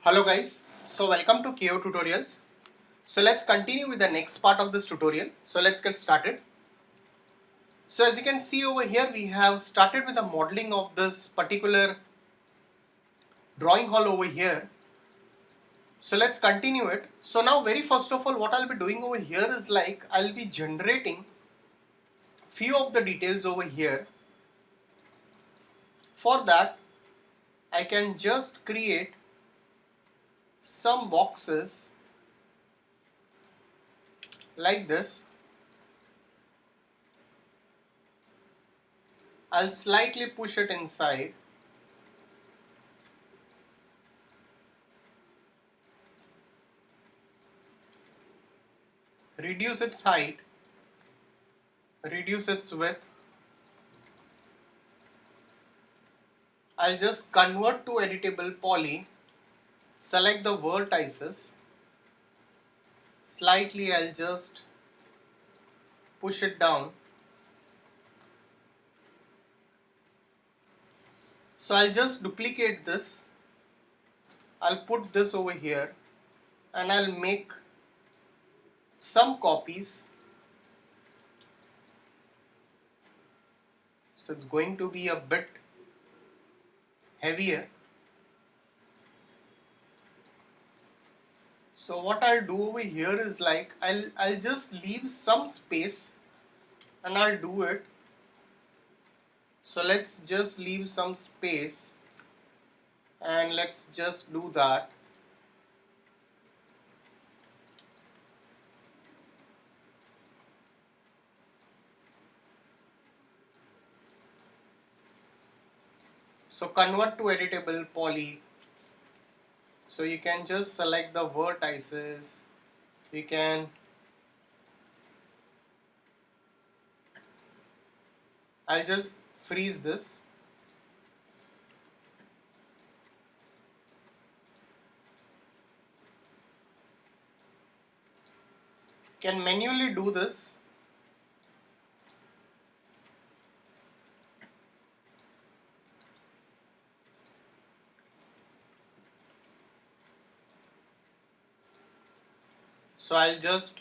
Hello guys, so welcome to KO Tutorials. So let's continue with the next part of this tutorial. So let's get started. So as you can see over here, we have started with the modeling of this particular drawing hall over here. So let's continue it. So now very first of all, what I'll be doing over here is like I'll be generating few of the details over here. For that, I can just create some boxes like this. I'll slightly push it inside. Reduce its height, reduce its width. I'll just convert to editable poly, select the vertices, slightly I'll just push it down. So I'll just duplicate this, I'll put this over here and I'll make some copies. So it's going to be a bit heavier. So what I'll do over here is like I'll just leave some space and I'll do it. So let's just leave some space and let's just do that. So convert to editable poly. So you can just select the vertices. You can I'll just freeze this. Can manually do this. So I'll just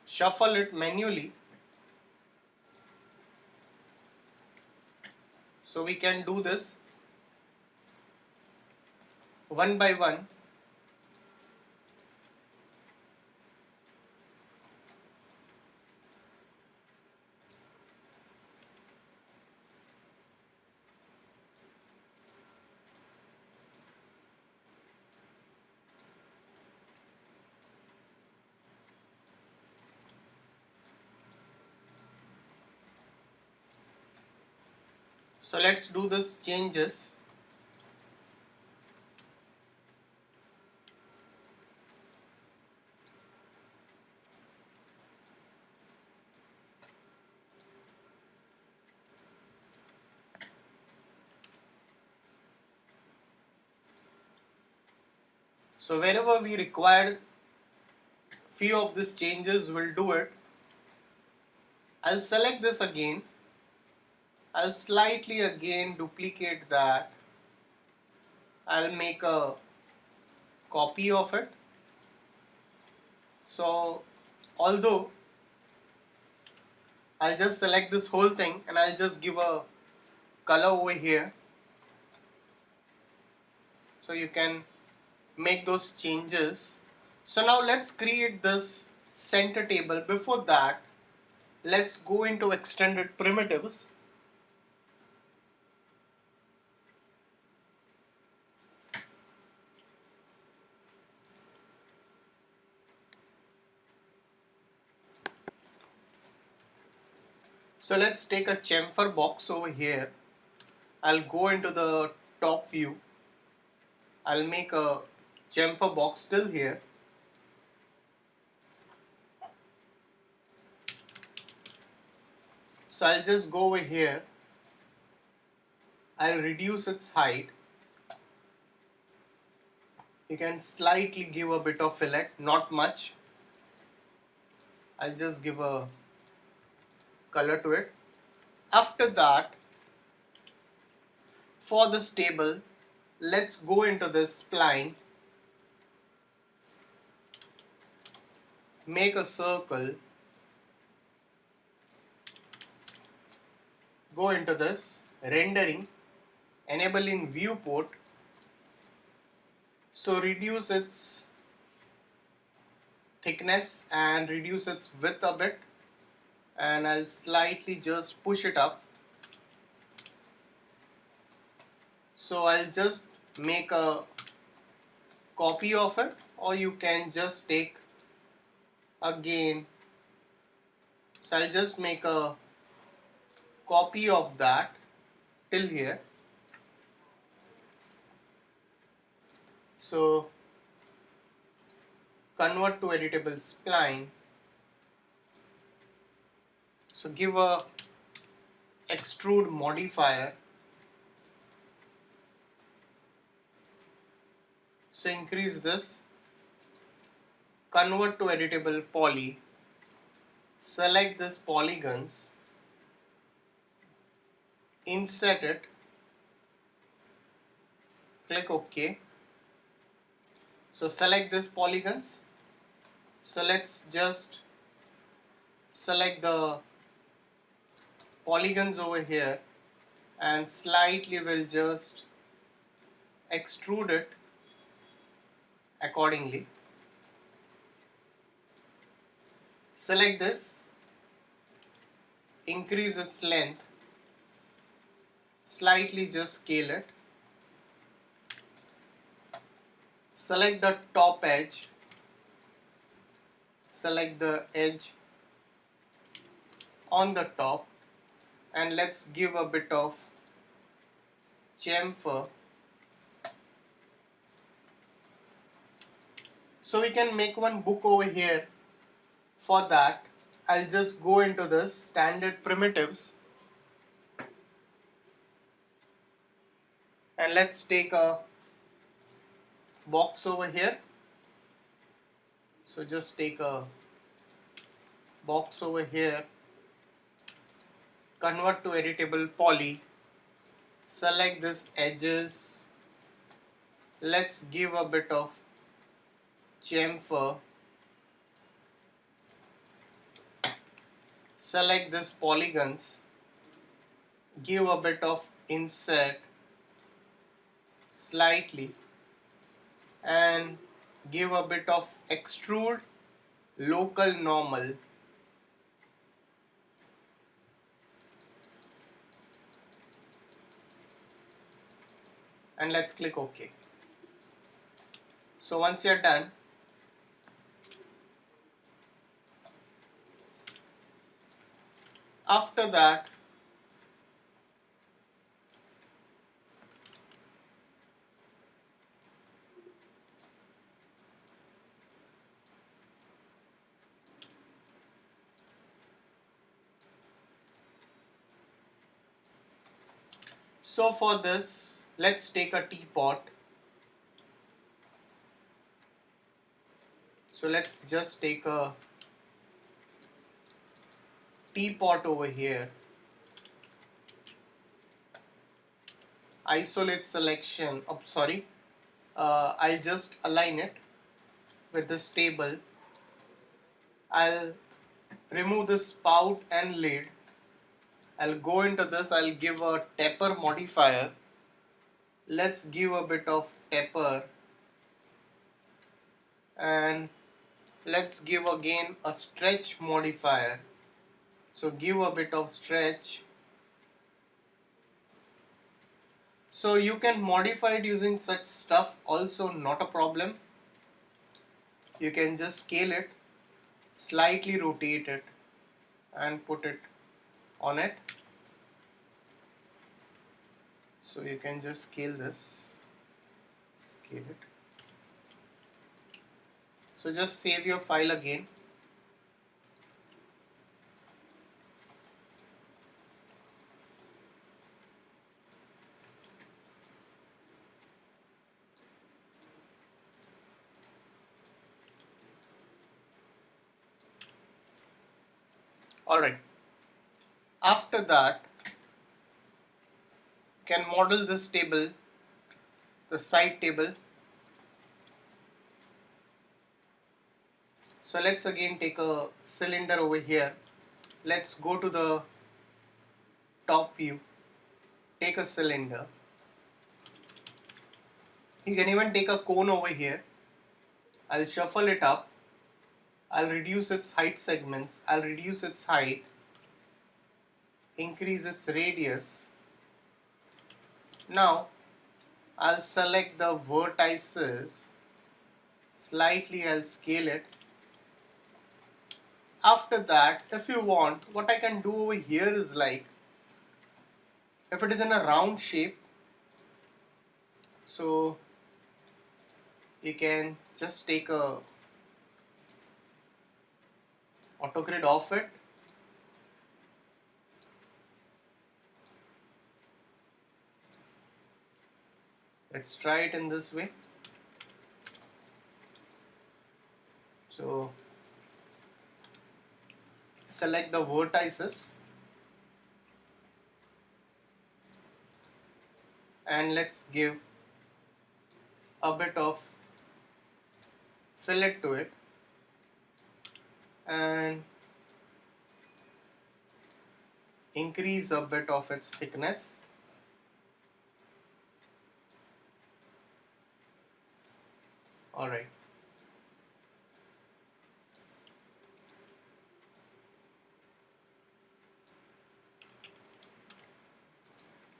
shuffle it manually. So we can do this one by one. So let's do this changes. So wherever we require few of these changes, we'll do it. I'll select this again. I'll slightly again duplicate that. I'll make a copy of it. So although I'll just select this whole thing and I'll just give a color over here. So you can make those changes. So now let's create this center table. Before that, let's go into extended primitives. So let's take a chamfer box over here. I'll go into the top view. I'll make a chamfer box till here. So I'll just go over here. I'll reduce its height. You can slightly give a bit of fillet, not much. I'll just give a color to it. After that, for this table, let's go into this spline, make a circle, go into this rendering, enable in viewport, so reduce its thickness and reduce its width a bit, and I'll slightly just push it up. So I'll just make a copy of it, or you can just take again. So I'll just make a copy of that till here. So convert to editable spline. So give a extrude modifier. So increase this, convert to editable poly, select this polygons, insert it, click OK. So select this polygons. So let's just select the polygons over here and slightly will just extrude it accordingly. Select this, increase its length, slightly just scale it. Select the top edge, select the edge on the top, and let's give a bit of chamfer. So we can make one book over here. For that, I'll just go into this standard primitives and let's take a box over here. So just take a box over here, convert to editable poly, select this edges, let's give a bit of chamfer, select this polygons, give a bit of insert slightly, and give a bit of extrude local normal. And let's click OK. So once you're done, after that, so for this, let's take a teapot. So let's just take a teapot over here. Isolate selection. Oh, sorry. I'll just align it with this table. I'll remove the spout and lid. I'll go into this. I'll give a taper modifier. Let's give a bit of taper. And let's give again a stretch modifier. So give a bit of stretch. So you can modify it using such stuff also, not a problem. You can just scale it, slightly rotate it and put it on it. So you can just scale this, scale it. So just save your file again. Alright, after that, can model this table the side table. So let's again take a cylinder over here. Let's go to the top view, take a cylinder. You can even take a cone over here. I'll shuffle it up. I'll reduce its height segments. I'll reduce its height, increase its radius. Now I'll select the vertices. Slightly I'll scale it. After that, if you want, what I can do over here is like, if it is in a round shape, so you can just take a autogrid off it. Let's try it in this way. So select the vertices and let's give a bit of fillet to it and increase a bit of its thickness. Alright.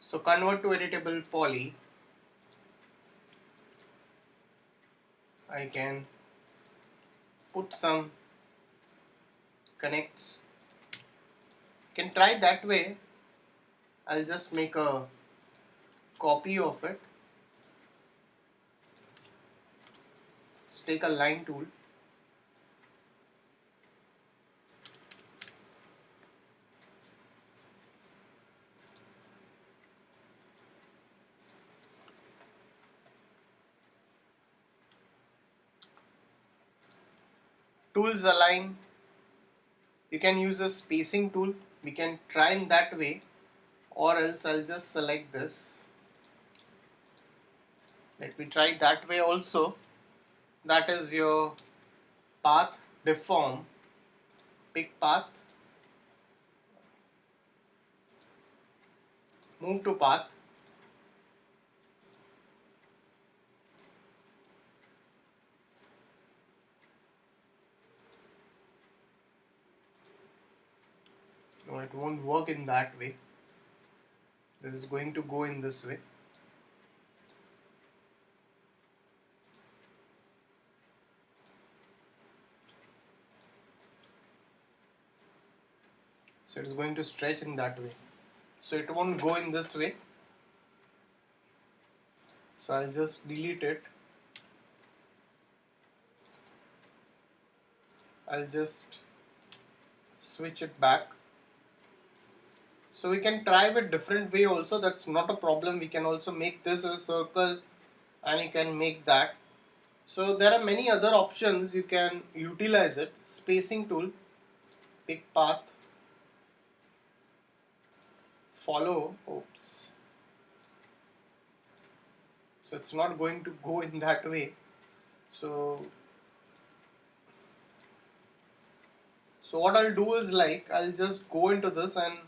So convert to editable poly. I can put some connects. Can try that way. I'll just make a copy of it. Let's take a line tool. Tools align. You can use a spacing tool. We can try in that way, or else I'll just select this. Let me try that way also. That is your path, deform, pick path, move to path. No, it won't work in that way. This is going to go in this way. So it is going to stretch in that way. So it won't go in this way. So I'll just delete it. I'll just switch it back. So we can try with different way also, that's not a problem. We can also make this a circle and you can make that. So there are many other options you can utilize it. Spacing tool, pick path, follow, oops. So it's not going to go in that way. So what I'll do is like, I'll just go into this and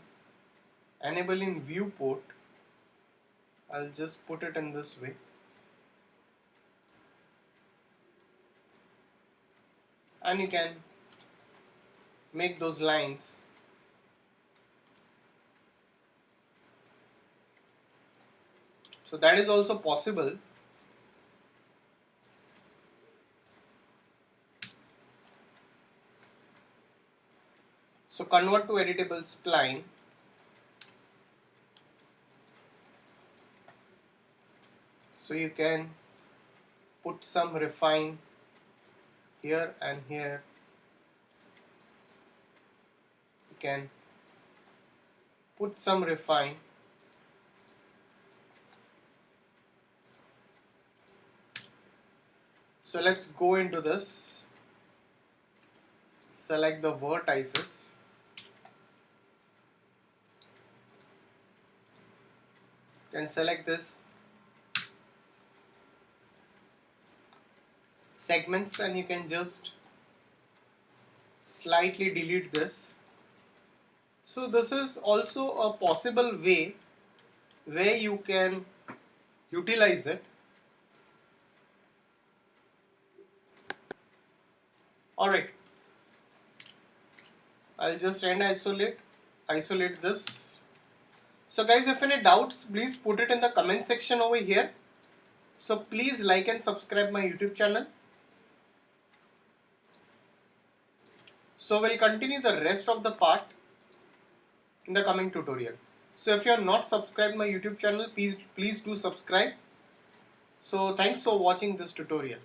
enable in viewport. I'll just put it in this way. And you can make those lines. So that is also possible. So convert to editable spline. So you can put some refine here and here. You can put some refine. So let's go into this. Select the vertices. Then select this. segments, and you can just slightly delete this. So this is also a possible way where you can utilize it. Alright, I'll just end isolate this. So guys, if any doubts, please put it in the comment section over here. So please like and subscribe my YouTube channel. So we'll continue the rest of the part in the coming tutorial. So if you are not subscribed my YouTube channel, please do subscribe. So thanks for watching this tutorial.